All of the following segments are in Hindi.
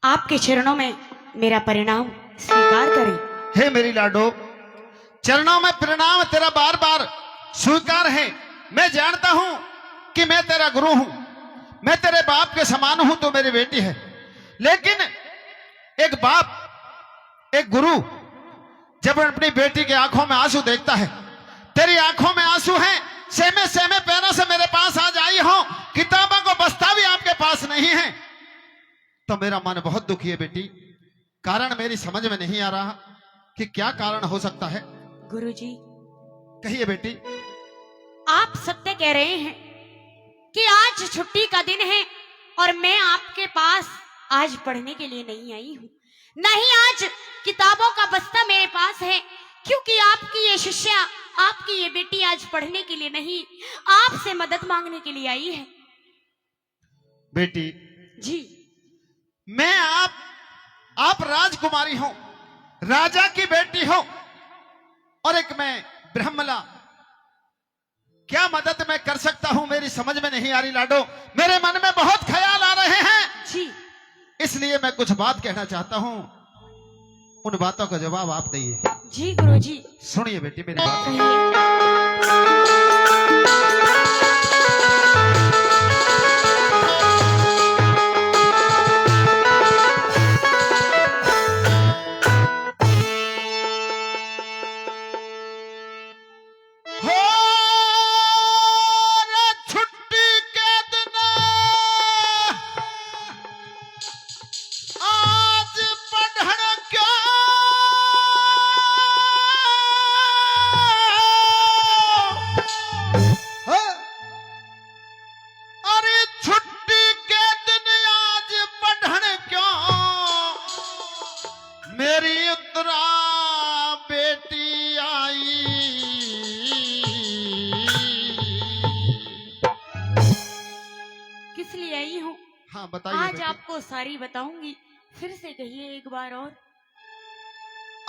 आपके चरणों में मेरा परिणाम स्वीकार करें। हे मेरी लाडो, चरणों में परिणाम तेरा बार बार स्वीकार है। मैं जानता हूं कि मैं तेरा गुरु हूं, मैं तेरे बाप के समान हूं, तो मेरी बेटी है। लेकिन एक बाप, एक गुरु जब अपनी बेटी की आंखों में आंसू देखता है, तेरी आंखों में आंसू हैं, सेमे सेमे पैरों से मेरे पास आज आई हो, किताबों को बस्ता भी आपके पास नहीं है, तो मेरा मन बहुत दुखी है बेटी। कारण मेरी समझ में नहीं आ रहा कि क्या कारण हो सकता है। गुरुजी, कहिए बेटी। आप सत्य कह रहे हैं कि आज छुट्टी का दिन है और मैं आपके पास आज पढ़ने के लिए नहीं आई हूं। नहीं, आज किताबों का बस्ता मेरे पास है, क्योंकि आपकी ये शिष्या, आपकी ये बेटी आज पढ़ने के लिए नहीं, आपसे मदद मांगने के लिए आई है। बेटी जी, मैं आप राजकुमारी हो, राजा की बेटी हो, और एक मैं ब्रह्मला। क्या मदद मैं कर सकता हूं मेरी समझ में नहीं आ रही लाडो। मेरे मन में बहुत ख्याल आ रहे हैं जी, इसलिए मैं कुछ बात कहना चाहता हूं, उन बातों का जवाब आप दइए। जी गुरुजी। सुनिए बेटी मेरी बात। कहिए। हो रे छुट्टी के दिन आज पढ़न क्यों, अरे छुट्टी के दिन आज पढ़न क्यों, मेरी उत्तरा बेटी आई। किस लिए आई हूँ हाँ बताइए आज बेटी। आपको सारी बताऊंगी, फिर से कहिए एक बार और।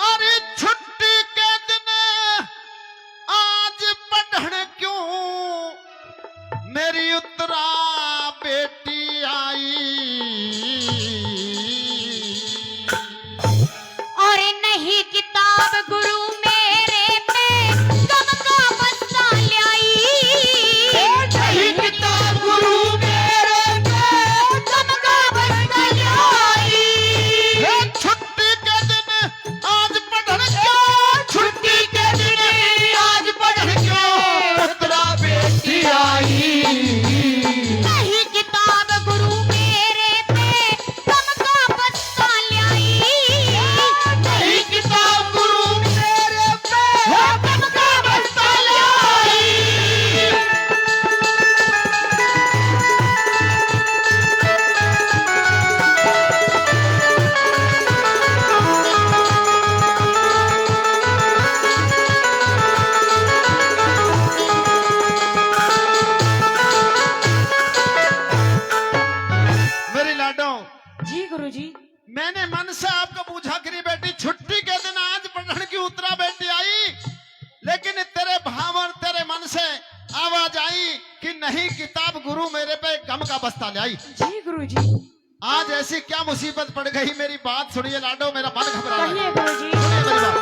अरे छुट्टी के दिन आज पढ़न क्यों, मेरी उत्तरा बेटी आई। और नहीं किताब गुरु मेरे पे गम का बस्ता लाई, नहीं किताब गुरु मेरे पे गम का बस्ता लाई। छुट्टी के दिन आज पढ़न क्यों, छुट्टी के दिन आज पढ़न क्यों, उत्तरा बेटी आई। नहीं किताब गुरु मेरे पे गम का बस्ता लाई, नहीं किताब गुरु मेरे पे गम का बस्ता लाई। मेरी लाडो, जी गुरुजी। मैंने मन से आपको पूछा करी बेटी, छुट्टी के दिन आज पढ़न की उत्तरा बेटी आई, लेकिन तेरे भाव और तेरे मन से आवाज आई कि नहीं किताब गुरु मेरे पे गम का बस्ता ले आई। जी गुरुजी। आज ऐसी क्या मुसीबत पड़ गई, मेरी बात सुनिए लाडो, मेरा मन घबरा रहा है। कहिए गुरुजी। सुनिए मेरी बात।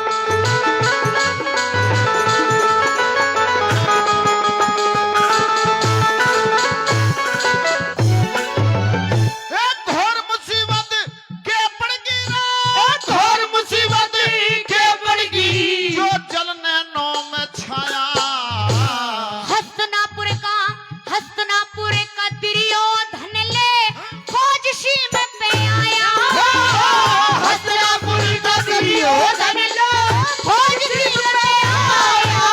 एक घोर मुसीबत के पड़ गई रे, एक घोर मुसीबत के पड़ गई, जो जल नैनों में छाया। हस्तनापुर का दुर्योधन ले फौज शीम पे आया, हस्तनापुर का दुर्योधन ले फौज शीम पे आया।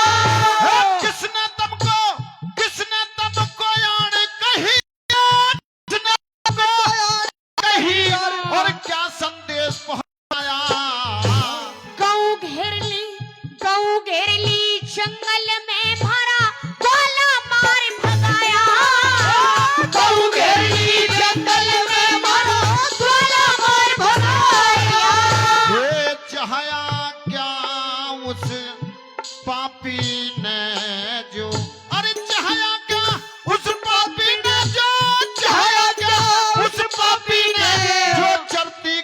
किसने तुमको यान कही, किसने तुमको यान कही, और क्या संदेश पहुंचाया। गऊ घेर ली जंगल में भरा गोला मार भगाया, गऊ घेर ली जंगल में मारा गोला मार भगाया। ये चाहया क्या उस पापी ने जो, अरे चाहया क्या उस पापी ने जो, चाहया क्या उस पापी ने जो चलती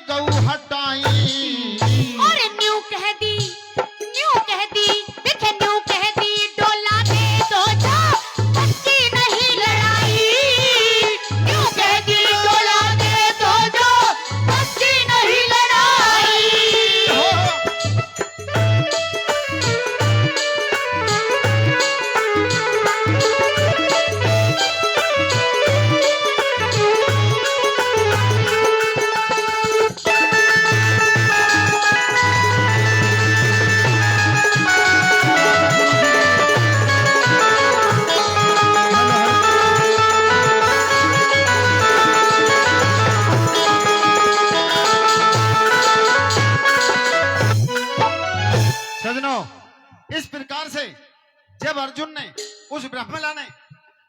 जब अर्जुन ने उस ब्राह्मणा ने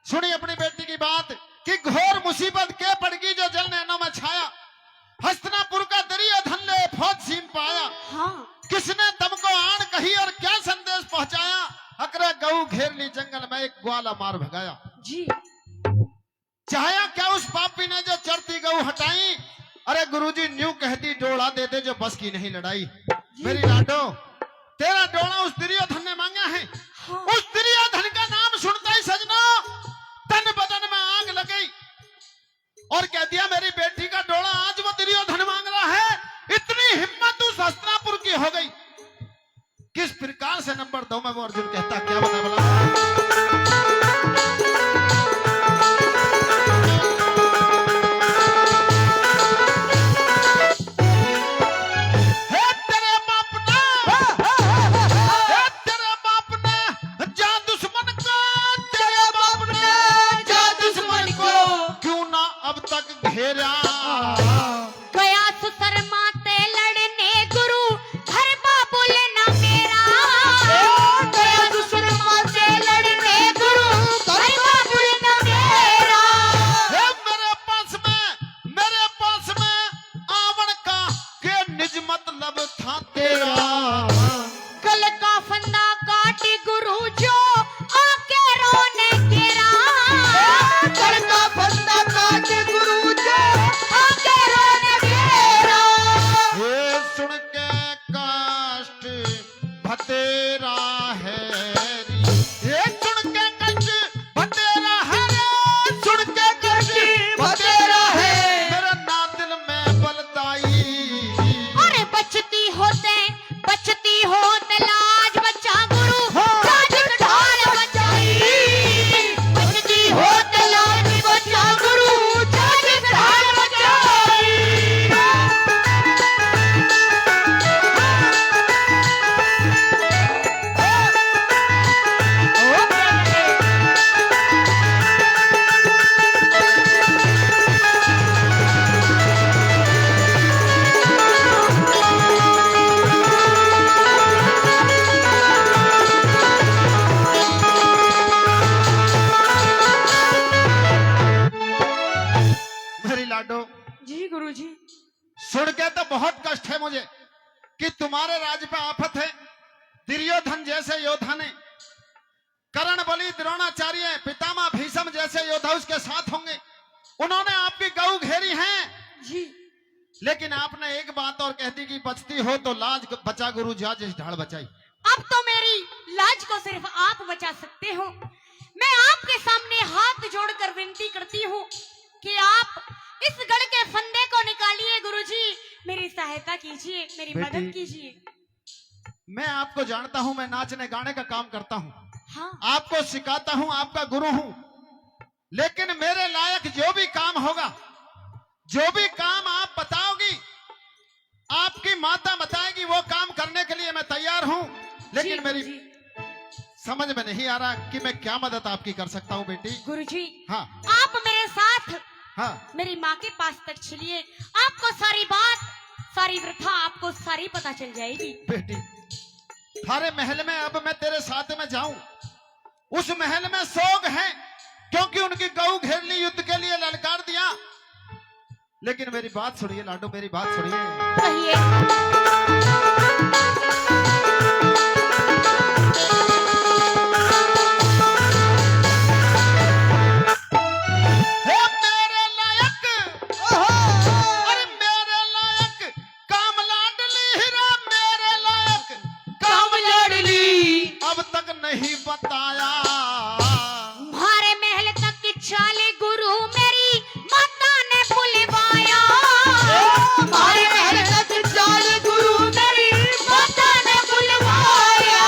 सुनी अपनी बेटी की बात कि घोर मुसीबत के पड़गी जो जल नैनों में छाया, हस्तिनापुर का दुर्योधन ने फौज सीम पाया। हाँ। किसने तुमको आन कही और क्या संदेश पहुंचाया? अकरे गऊ घेर ली जंगल में एक ग्वाला मार भगाया। जी। चाहे क्या उस पापी ने जो चढ़ती गऊ हटाई? अरे गुरुजी न्यू कहती डोला दे दे जो बस की नहीं लड़ाई। मेरी लाडो तेरा डोला उस दुर्योधन ने मांगा है। हाँ। उस दुर्योधन का नाम सुनता ही सजना तन बदन में आग लगी और कह दिया मेरी बेटी का डोला आज वो दुर्योधन मांग रहा है। इतनी हिम्मत उस हस्तिनापुर की हो गई। किस प्रकार से नंबर 2 में वो अर्जुन कहता क्या बता बोला? गया सुसरमा ते लड़ने गुरु घर बाबुल ना मेरा। गया सुसरमा से लड़ने गुरु घर बाबुल ना मेरा। मेरे पास में आवन का के निज मतलब था तेरा। गल का फंदा काटी गुरु जो आके रोने तेरा। गल का फंदा काटी गुरु जो आके रोने तेरा। ये सुन के कष्ट भतेरा है री। ये सुन के कष्ट भतेरा है रे। सुन के कष्ट भतेरा है। मेरा ना दिल में बलदाई। अरे बचती होते लाज बच्चा गुरु लाज ढाल बचाई। बचती होते लाज बच्चा गुरु लाज ढाल बचाई। मेरी लाडो जी गुरुजी। सुन के तो बहुत कष्ट है मुझे कि तुम्हारे राज्य पे आफत है। दुर्योधन जैसे योद्धा ने, कर्ण बलि द्रोणाचार्य पितामह भीष्म जैसे योद्धा उसके साथ होंगे। उन्होंने आपकी गऊ घेरी है जी। लेकिन आपने एक बात और कह दी कि बचती हो तो लाज बचा गुरु जा जिस ढाल बचाई। अब तो मेरी लाज को सिर्फ आप बचा सकते हो। मैं आपके सामने हाथ जोड़कर विनती करती हूँ कि आप इस गढ़ के फंदे को निकालिए गुरुजी। मेरी सहायता कीजिए, मेरी बेटी। मदद कीजिए। मैं आपको जानता हूं, मैं नाचने गाने का काम करता हूं, हाँ। आपको सिखाता हूं, आपका गुरु हूं। लेकिन मेरे लायक जो भी काम होगा, जो भी काम आप बताओगी, आपकी माता बताएगी, वो काम करने के लिए मैं तैयार हूं। लेकिन जी, मेरी गुरुजी। समझ में नहीं आ रहा कि मैं क्या मदद आपकी कर सकता हूं बेटी। गुरुजी, हाँ आप मेरे साथ हाँ मेरी माँ के पास तक चलिए। आपको सारी बात, सारी वृथा आपको सारी पता चल जाएगी। बेटी, थारे महल में अब मैं तेरे साथ में जाऊं, उस महल में सोग है क्योंकि उनकी गऊ घेर ली, युद्ध के लिए ललकार दिया। लेकिन मेरी बात सुनिए लाडो, मेरी बात सुनिए। कहिए। हे मेरे लायक, अरे मेरे लायक काम लाडली हीरा, मेरे लायक काम लाडली अब तक नहीं बताया। तुम्हारे महल तक की चाले गुरु मेरी माता ने बुलवाया। तुम्हारे महल तक की चाले गुरु मेरी माता ने बुलवाया।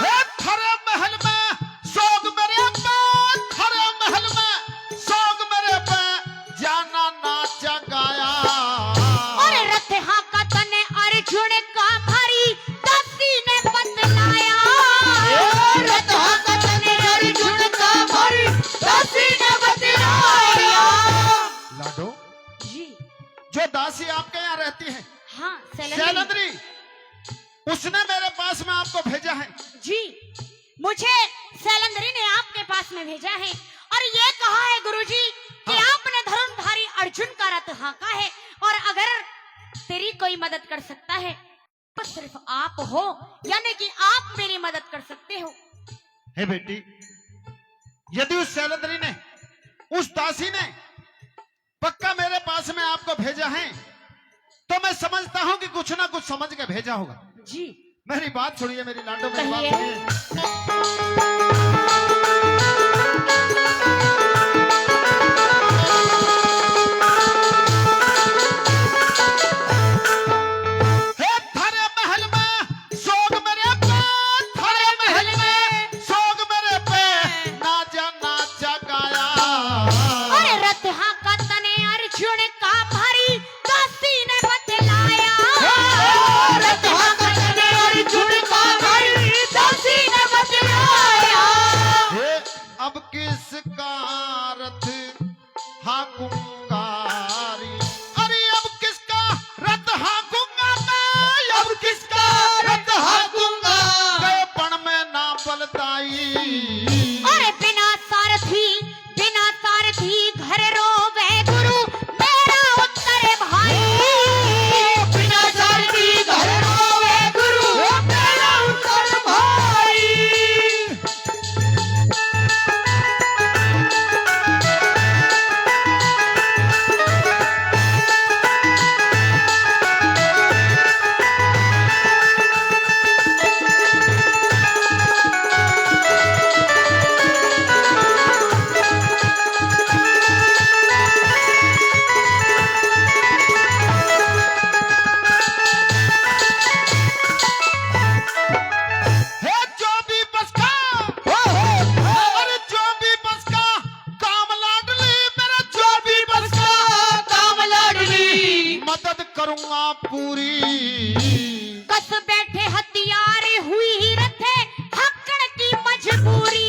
हे खरे महल में सोग मेरे पे, खरे महल में सोग मेरे पे जाना नाचा गाया। और रथहा का तने अर्जुन का भारी दासी ने बतलाया। रथहा का तने अर्जुन का भारी दासी ने बतलाया। लाडो, जी जो दासी आपके यहाँ रहती है हाँ शैलंद्री, उसने मेरे पास में आपको भेजा है। जी, मुझे सैलंदरी ने आपके पास में भेजा है और ये कहा है गुरुजी कि आपने धर्मधारी अर्जुन का रथ हाँका है और अगर तेरी कोई मदद कर सकता है तो सिर्फ आप हो, यानी कि आप मेरी मदद कर सकते हो। हे बेटी, यदि उस सैलंदरी ने, उस दासी ने पक्का मेरे पास में आपको भेजा है तो मैं समझता हूं कि कुछ ना कुछ समझ के भेजा होगा। जी मेरी बात सुनिए, मेरी लाडो, मेरी बात कहिए। सुनिए। हे थारे महल में सोग मेरे पे, थारे महल में सोग मेरे पे, नाचा गाया। अरे रथ हाँका तने अर्जुन का भारी दासी ने बतलाया। रथ हाँका तने अर्जुन का भारी दासी ने बतलाया। हे अब किसका रथ हाँकूंगारी, अरे अब किसका रथ हाँकूंगा मैं, अब किसका रथ हाँकूंगा, गए पण में ना बलताई। अरे बिना सारथी घर रोवे गुरु मेरा उत्तर भाई। बिना सारथी घर रोवे गुरु मेरा उत्तर भाई। हे जो भी बस का, अरे जो भी बस का काम लाडली, मेरा जो भी बस का काम लाडली, मदद करूंगा पूरी। कस बैठे हथियार हुई रथे हकड़ की मजबूरी।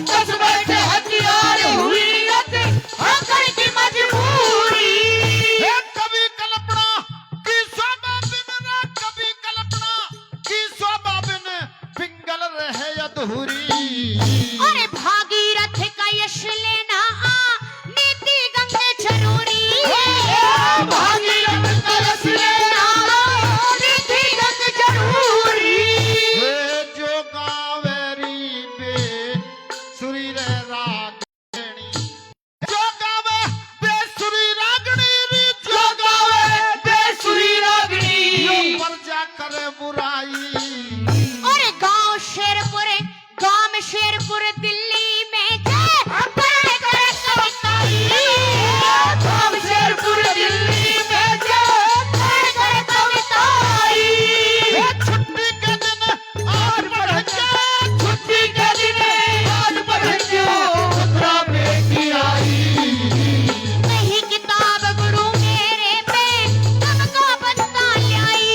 कस बैठे हथियार हुई रथे हकड़ की मजबूरी। हे कभी कल्पना की शोभा बिन, कभी कल्पना की शोभा बिन, पिंगल रहे अधूरी। अरे भागीरथ का यश लेना नीति गंगे जरूरी। भागीरथ का यश लेना नीति गंग जरूरी। हे जो गावेरी बे सुरी रे रागणी, जो गावे बेसुरी रागणी री, जो गावे बेसुरी रागणी, यो प्रजा करे बुराई। अरे गांव शेरपुर दिल्ली में जय पढ़ कर कविताई। गाँव शेरपुर दिल्ली में जय पढ़ कर कविताई। हे छुट्टी के दिन आज बढ़ेंगे, छुट्टी के दिन आज बढ़ेंगे, पुत्रा बेटी आई। नहीं किताब गुरु मेरे पे तुमको बता लाई।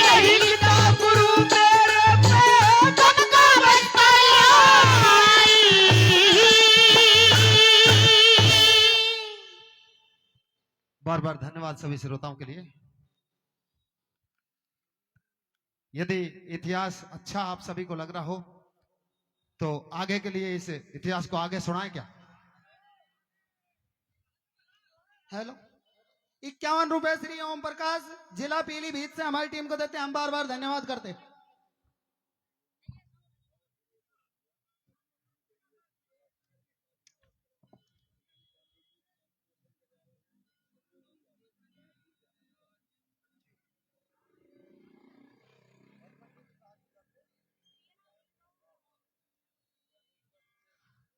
नहीं किताब गुरु मेरे पे तुमको बता लाई। बार बार धन्यवाद सभी श्रोताओं के लिए। यदि इतिहास अच्छा आप सभी को लग रहा हो तो आगे के लिए इस इतिहास को आगे सुनाएं क्या? हेलो, 51 रुपए श्री ओम प्रकाश जिला पीलीभीत से हमारी टीम को देते हैं। हम बार बार धन्यवाद करते हैं।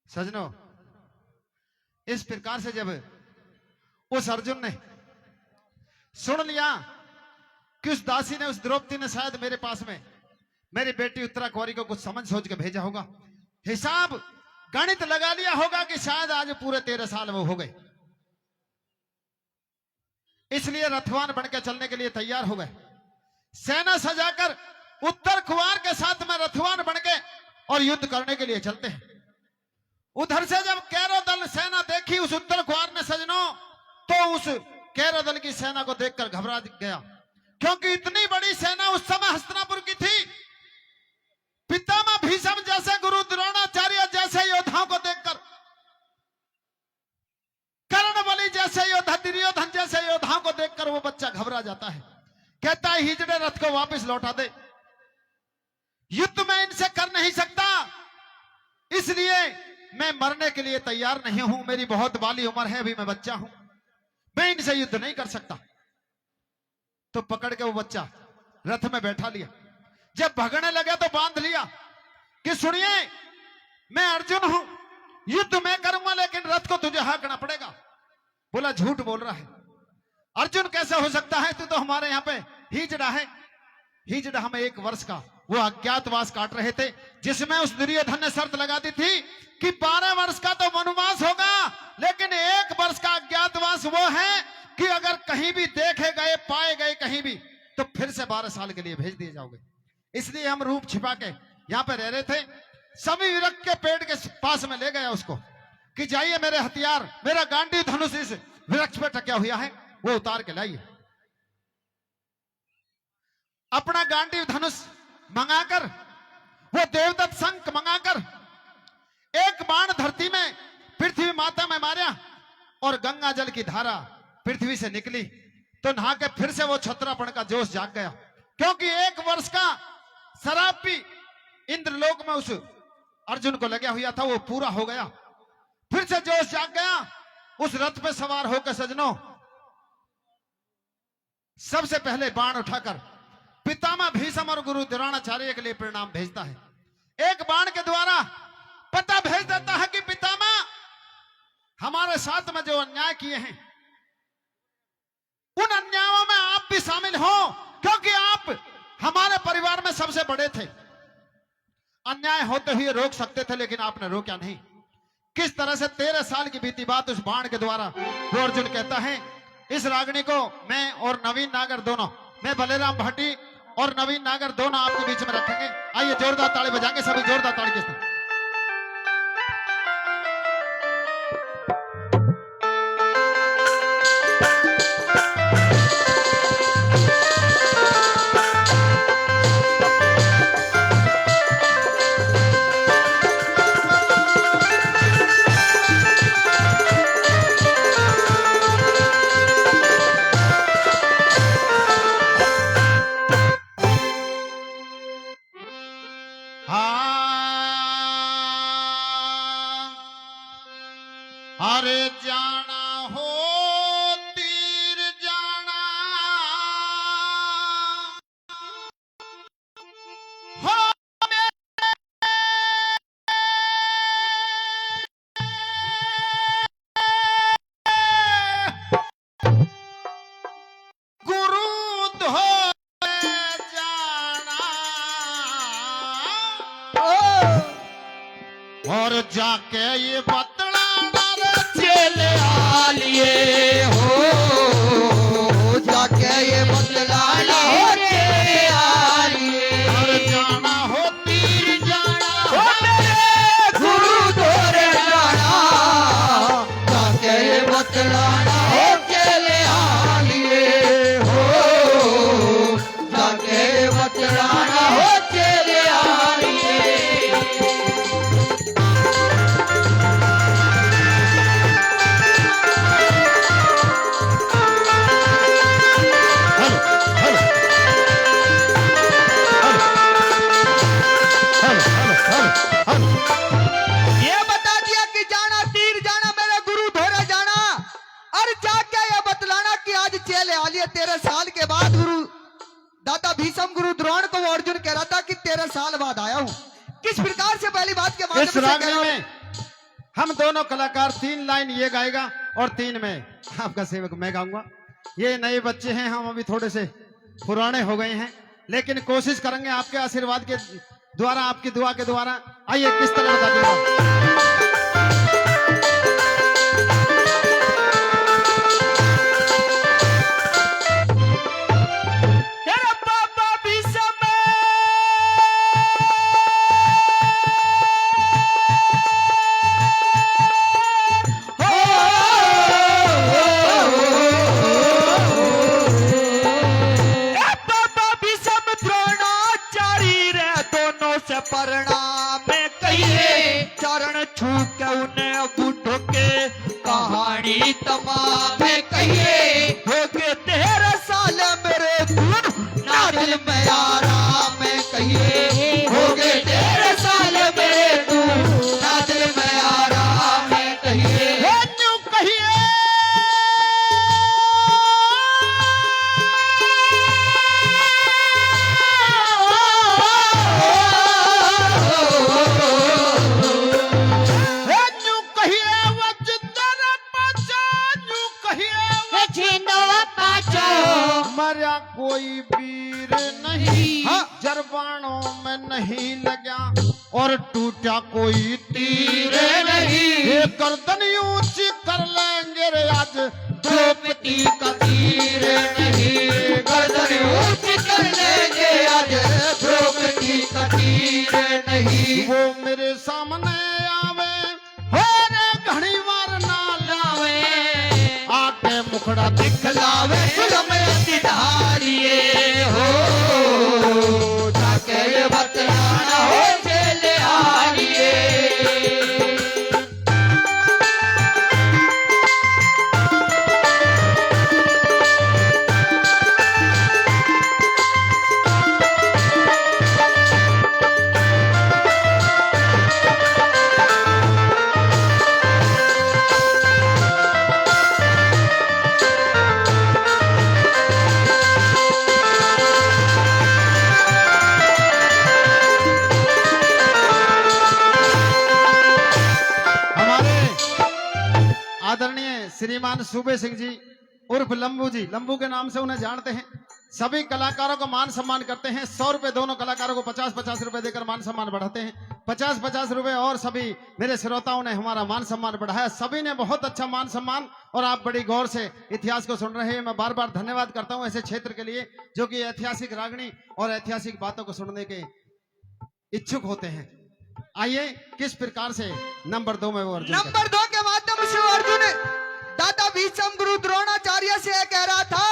सजनों, इस प्रकार से जब उस अर्जुन ने सुन लिया कि उस दासी ने, उस द्रौपदी ने शायद मेरे पास में मेरी बेटी उत्तरा कुंवारी को कुछ समझ सोच के भेजा होगा, हिसाब गणित लगा लिया होगा कि शायद आज पूरे 13 साल वो हो गए, इसलिए रथवान बनकर चलने के लिए तैयार हो गए। सेना सजाकर उत्तर कुंवार के साथ में रथवान बनके और युद्ध करने के लिए चलते हैं। उधर से जब कैरो दल सेना देखी उस उत्तर कुंवार ने सजनों, तो उस कैरो दल की सेना को देखकर घबरा गया, क्योंकि इतनी बड़ी सेना उस समय हस्तिनापुर की थी। पितामह भीष्म जैसे गुरु, द्रोणाचार्य जैसे योद्धाओं को देखकर, कर्ण बलि जैसे योद्धा, दुर्योधन जैसे योद्धाओं को देखकर वो बच्चा घबरा जाता है। कहता है हिजड़े रथ को वापस लौटा दे, युद्ध में इनसे कर नहीं सकता, इसलिए मैं मरने के लिए तैयार नहीं हूं। मेरी बहुत बाली उम्र है, अभी मैं बच्चा हूं, मैं इनसे युद्ध नहीं कर सकता। तो पकड़ के वो बच्चा रथ में बैठा लिया। जब भगने लगे तो बांध लिया कि सुनिए, मैं अर्जुन हूं, युद्ध मैं करूंगा, लेकिन रथ को तुझे हाँकना पड़ेगा। बोला झूठ बोल रहा है, अर्जुन कैसे हो सकता है, तू तो हमारे यहाँ पे हिजड़ा है। हिजड़ा हमें 1 वर्ष का वो अज्ञातवास काट रहे थे, जिसमें उस दुर्योधन ने शर्त लगा दी थी कि 12 वर्ष का तो वनवास होगा, लेकिन 1 वर्ष का अज्ञातवास वो है कि अगर कहीं भी देखे गए, पाए गए कहीं भी, तो फिर से 12 साल के लिए भेज दिए जाओगे। इसलिए हम रूप छिपा के यहाँ पे रह रहे थे। सभी विरक्त के पेड़ के पास में ले गया उसको कि जाइए, मेरे हथियार, मेरा गांडी धनुष इस वृक्ष पे टक्या हुआ है, वो उतार के लाइए। अपना गांडी धनुष मंगाकर, वो देवदत्त शंख मंगाकर, एक बाण धरती में पृथ्वी माता में मारा और गंगा जल की धारा पृथ्वी से निकली तो नहा के फिर से वो छत्रापण का जोश जाग गया, क्योंकि 1 वर्ष का शराब भी इंद्रलोक में उस अर्जुन को लगा हुआ था, वो पूरा हो गया। फिर से जोश जाग गया। उस रथ पे सवार होकर सजनों सबसे पहले बाण उठाकर पितामह भीष्म और गुरु द्रोणाचार्य के लिए प्रणाम भेजता है। एक बाण के द्वारा पता भेज देता है कि पितामह, हमारे साथ में जो अन्याय किए हैं, उन अन्यायों में आप भी शामिल हो, क्योंकि आप हमारे परिवार में सबसे बड़े थे। अन्याय होते हुए रोक सकते थे, लेकिन आपने रोका नहीं। किस तरह से 13 साल की बीती बात उस बाण के द्वारा वो अर्जुन कहता है, इस रागिनी को मैं और नवीन नागर दोनों, मैं बलेराम भाटी और नवीन नागर दोनों आपके बीच में रखेंगे। आइए जोरदार ताली बजाएंगे सभी, जोरदार ताली के साथ। अरे जाना हो तीर जाना हो गुरु धो जाना और जाके ये बतला चले आलिए हो, जाके ये बतलाना हो, चले आलिए। और जाना हो तीर जाना हो मेरे गुरु तोरे जाना, जाके ये बतलाना हो, चले आलिए हो, जाके ये बतलाना हो, चले आलिए। ये बता दिया कि जाना तीर जाना, मेरे गुरु धोरे जाना, और जाके ये बतलाना कि आज चले आलिए 13 साल के बाद। गुरु दाता भीष्म गुरु द्रोण को वो अर्जुन कह रहा था कि 13 साल बाद आया हूं। किस प्रकार से पहली बात के इस माध्यम से रागनी कह रहा में हम दोनों कलाकार 3 लाइन ये गाएगा और 3 में आपका सेवक मैं गाऊंगा। ये नए बच्चे हैं, हम अभी थोड़े से पुराने हो गए हैं, लेकिन कोशिश करेंगे आपके आशीर्वाद के द्वारा, आपकी दुआ के द्वारा। आइए किस तरह बता दूंगा। तेरा बाबा भीष्म बाबा भीष्म द्रोणाचार्य रे दोनों से प्रणाम। में आराम कहिए हो गए 13 साल मेरे तू ना दिल में आराम कहिए यूं कहिए यूं कहिए वो जिंदा पाचा यूं कहिए वो जिंदो पाचो मरा कोई वीर नहीं हाँ। जरबानों में नहीं लगा और टूटा कोई तीर नहीं। ये गर्दन ऊंची कर लेंगे रे आज द्रौपदी का तीर नहीं गर्दन ऊंच कर लेंगे आज द्रौपदी का तीर नहीं वो मेरे सामने आवे हो रे घड़ी बार ना लावे आके मुखड़ा दिखलावे सुलम सिधारिए हो जाके ये बतलाना हो चले आरिए हमारे आदरणीय श्रीमान सूबे सिंह जी उर्फ लंबू जी, लंबू के नाम से उन्हें जानते हैं। सभी कलाकारों को मान सम्मान करते हैं। 100 रुपए दोनों कलाकारों को 50-50 रुपए देकर मान सम्मान बढ़ाते हैं। 50-50 रुपए और सभी मेरे श्रोताओं ने हमारा मान सम्मान बढ़ाया। सभी ने बहुत अच्छा मान सम्मान और आप बड़ी गौर से इतिहास को सुन रहे हैं। मैं बार बार धन्यवाद करता हूं ऐसे क्षेत्र के लिए जो कि ऐतिहासिक रागनी और ऐतिहासिक बातों को सुनने के इच्छुक होते हैं। आइए किस प्रकार से नंबर 2 में वो अर्जुन कहते हैं। नंबर 2 के माध्यम से अर्जुन दादा भीष्म गुरु द्रोणाचार्य से कह रहा था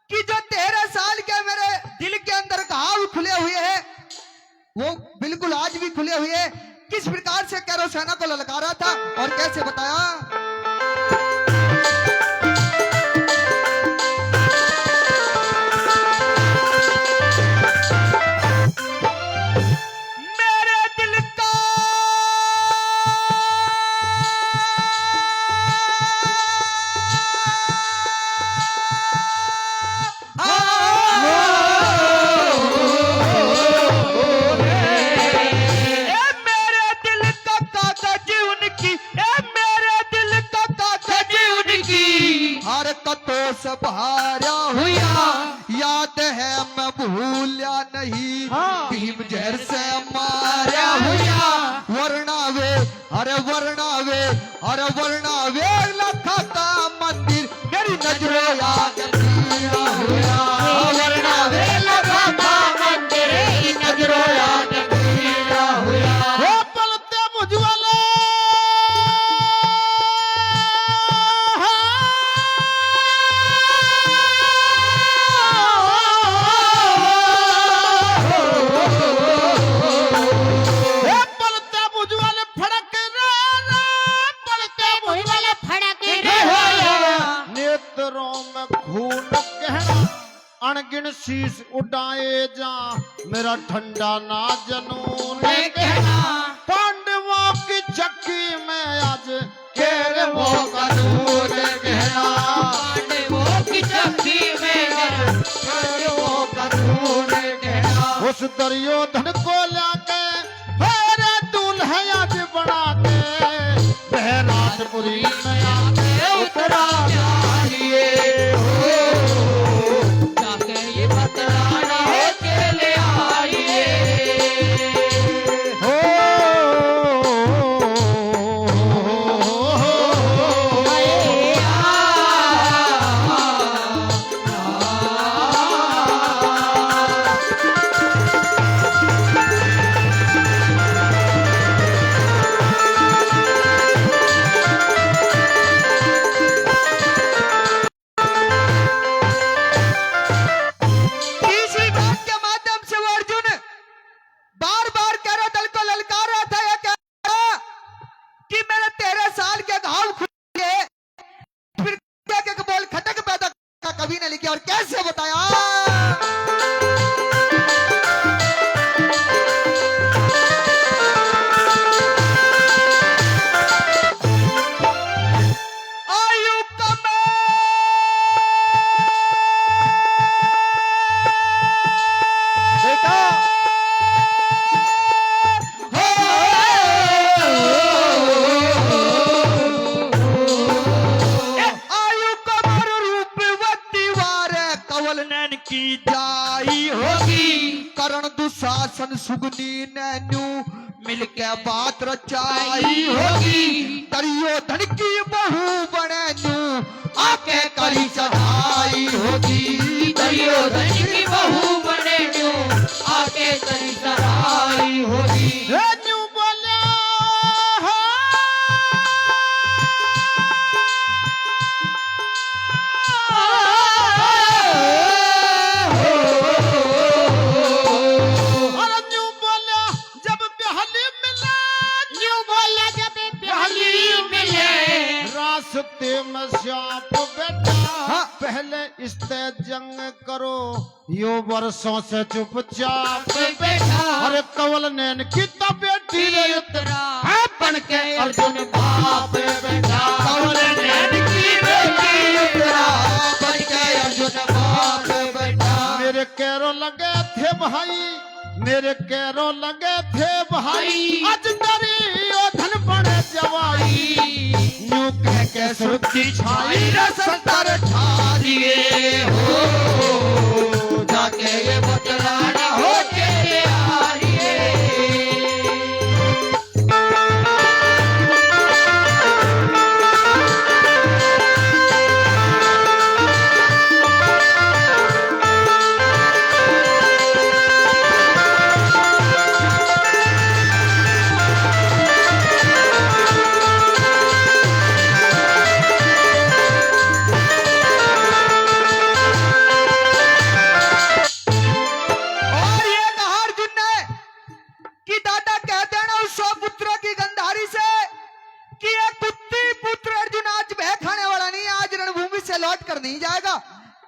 कि जो 13 साल के मेरे दिल के अंदर घाव खुले हुए हैं वो बिल्कुल आज भी खुले हुए हैं। किस प्रकार से कैरो सेना को ललकारा था और कैसे बताया मेरे दिल का मेरे दिल का कागज उनकी मेरे दिल का कागज उनकी हरकतों से भारा हुआ याद है मैं भूला नहीं भीम जहर से मारा हुआ वर्णावे अरे वर्णावे अरे वर्णावे लखा का मंदिर मेरी नजरों याद किया हुआ वर्णावे लखा का मंदिर मेरी नजरों याद किया हुआ वो पलते मुझवाले वो पलते मुझवाले फड़क रे पलते वाला फड़क नेत्रों में खून गहरा अनगिन शीश उड़ाए जा मेरा ठंडा ना जनून कहना पांडवों की चक्की में आज केर वो कानून कहना पांडवों की चक्की में केर वो कानून कहना उस दुर्योधन को लाके मेरे दूल्हा आज बना के बहराटपुरी में आके उतरा जाइए जाके ये बतलाना है के ले आइए हो तीसरी बात के माध्यम से वो अर्जुन बार बार कैरो दल को ललकार रहा था यह कह रहा कि मेरे 13 साल के घाव खुले फिर क्या बोल खटक पैदा का कभी न लिखे और कैसे बताया की जाई होगी करण दुशासन सुगनी नैनू मिलके बात रचाई होगी दुर्योधन की बहू बनेनू आके करी चढ़ाई होगी दुर्योधन की बहू बनेनू आके करी चढ़ाई होगी न्यू बोला और न्यू बोला जब प्याली मिले न्यू बोला जब प्याली मिले रास्ते में सांप बैठा हाँ। पहले इससे जंग करो यो वर्षों से चुपचाप बैठा अरे कवल नैन की बेटी रे उतरा है बन के अर्जुन बाप बेटा कवल नैन की बेटी उतरा बन के अर्जुन बाप बेटा मेरे कैरो लगे थे भाई मेरे कैरो लगे थे भाई आज दुर्योधन बड़े जवाई यूं कह के सुरती छाई रे सत्तर ठा दिए हो जाके ये बतलाना हो तेरे आरिये और ये कहा अर्जुन ने कि दादा कह देना उस 100 पुत्रों की गंधारी से कि ये कुत्ती पुत्र अर्जुन आज बह खाने वाला नहीं है आज रणभूमि से लौट कर नहीं जाएगा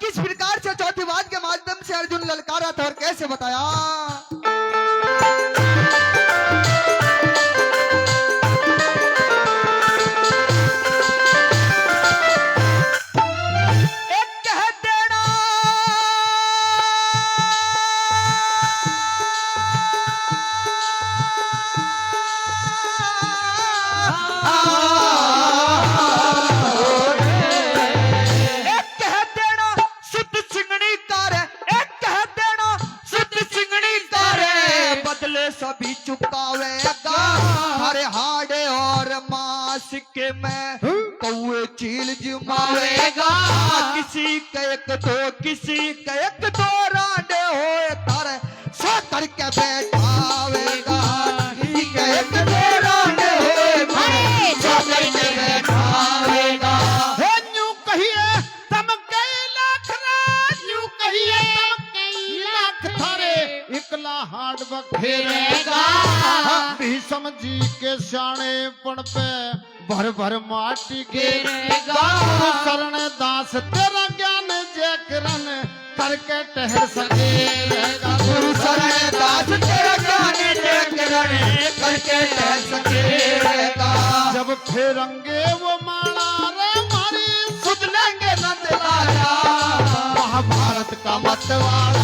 किस प्रकार से चौथी बात के माध्यम से अर्जुन ललकारा था और कैसे बताया एक कह देना एक कह देना शुद्ध चिंगड़ी कार एक कह देना शुद्ध चिंगड़ी कार बदले सभी चुकावेगा हरे हाड़े और मांस के में कौए चील जुमावेगा किसी का एक दो रांडे होए तारे सो करके बैठावेगा किसी का एक दो रांडे होए तारे सो करके बैठावेगा हे न्यू कहिए तम कई लाख राज न्यू कहिए तम कई लाख थारे इकला हाड बखेरेगा भीष्म जी के शाने पण पे भर भर माटी गिरेगा शरण दास तेरा ज्ञान जय किरण करके ठहर सकेगा गुरु शरण दास तेरा ज्ञान जय किरण करके ठहर सकेगा जब फेरंगे वो माला रे मारी सुध लेंगे नंद लाला महाभारत का मतवाला